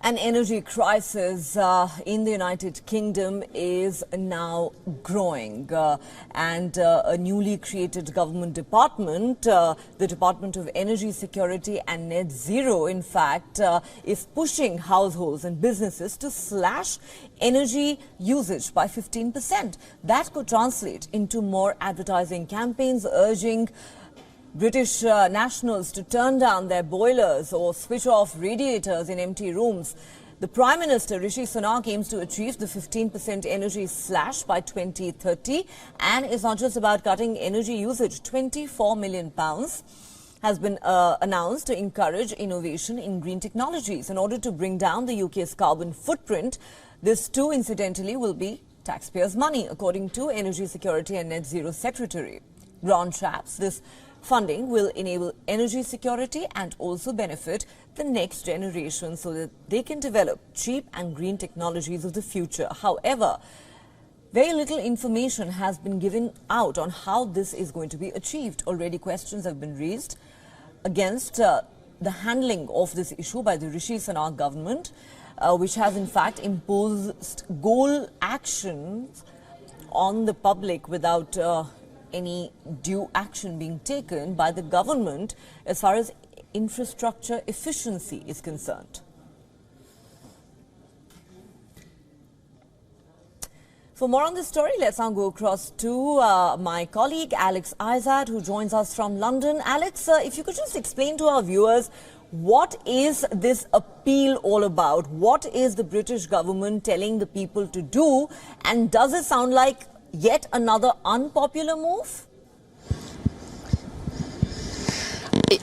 An energy crisis in the United Kingdom is now growing, and a newly created government department, the Department of Energy Security and Net Zero, in fact, is pushing households and businesses to slash energy usage by 15%. That could translate into more advertising campaigns urging British nationals to turn down their boilers or switch off radiators in empty rooms. The Prime Minister, Rishi Sunak, aims to achieve the 15% energy slash by 2030, and it's not just about cutting energy usage. £24 million has been announced to encourage innovation in green technologies in order to bring down the UK's carbon footprint. This too, incidentally, will be taxpayers' money, according to Energy Security and Net Zero Secretary Grant Shapps. This funding will enable energy security and also benefit the next generation so that they can develop cheap and green technologies of the future. However, very little information has been given out on how this is going to be achieved. Already questions have been raised against the handling of this issue by the Rishi Sunak government, which has in fact imposed goal actions on the public without any due action being taken by the government as far as infrastructure efficiency is concerned. For more on this story, let's now go across to my colleague Alex Izad, who joins us from London. Alex, if you could just explain to our viewers, what is this appeal all about? What is the British government telling the people to do? And does it sound like yet another unpopular move?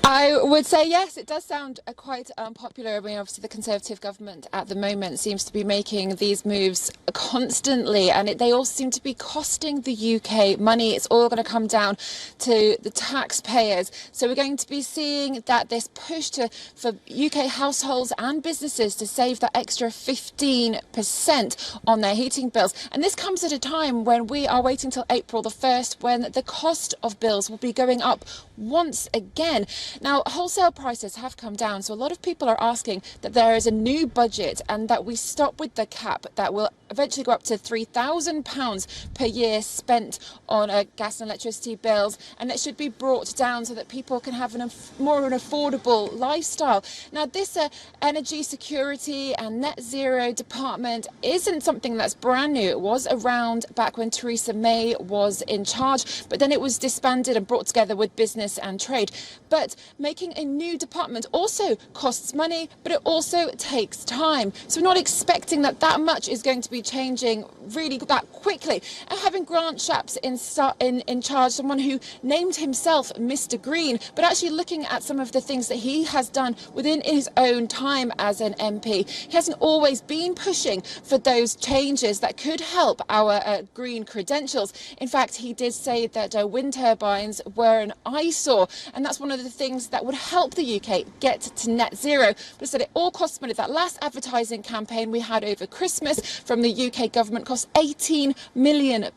I would say yes, it does sound quite unpopular. I mean, obviously the Conservative government at the moment seems to be making these moves constantly, and they all seem to be costing the UK money. It's all going to come down to the taxpayers. So we're going to be seeing that this push for UK households and businesses to save that extra 15% on their heating bills. And this comes at a time when we are waiting till April the 1st, when the cost of bills will be going up once again. Now, wholesale prices have come down, so a lot of people are asking that there is a new budget and that we stop with the cap that will eventually go up to £3,000 per year spent on gas and electricity bills, and it should be brought down so that people can have more of an affordable lifestyle. Now, this energy security and net zero department isn't something that's brand new. It was around back when Theresa May was in charge, but then it was disbanded and brought together with business and trade. But making a new department also costs money, but it also takes time. So we're not expecting that much is going to be changing really that quickly. And having Grant Shapps in charge, someone who named himself Mr. Green, but actually looking at some of the things that he has done within his own time as an MP, he hasn't always been pushing for those changes that could help our green credentials. In fact, he did say that wind turbines were an eyesore, and that's one of the things that would help the UK get to net zero. But I said it all costs money. That last advertising campaign we had over Christmas from the UK government cost £18 million.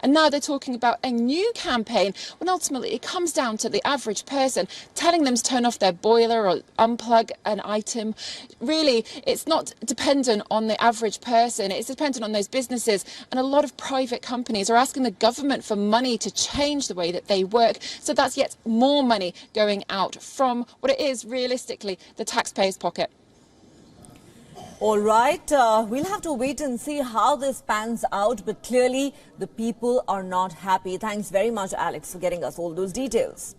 And now they're talking about a new campaign when ultimately it comes down to the average person, telling them to turn off their boiler or unplug an item. Really, it's not dependent on the average person. It's dependent on those businesses. And a lot of private companies are asking the government for money to change the way that they work. So that's yet more money going out from what it is realistically the taxpayer's pocket. All right, we'll have to wait and see how this pans out, but clearly the people are not happy. Thanks very much, Alex, for getting us all those details.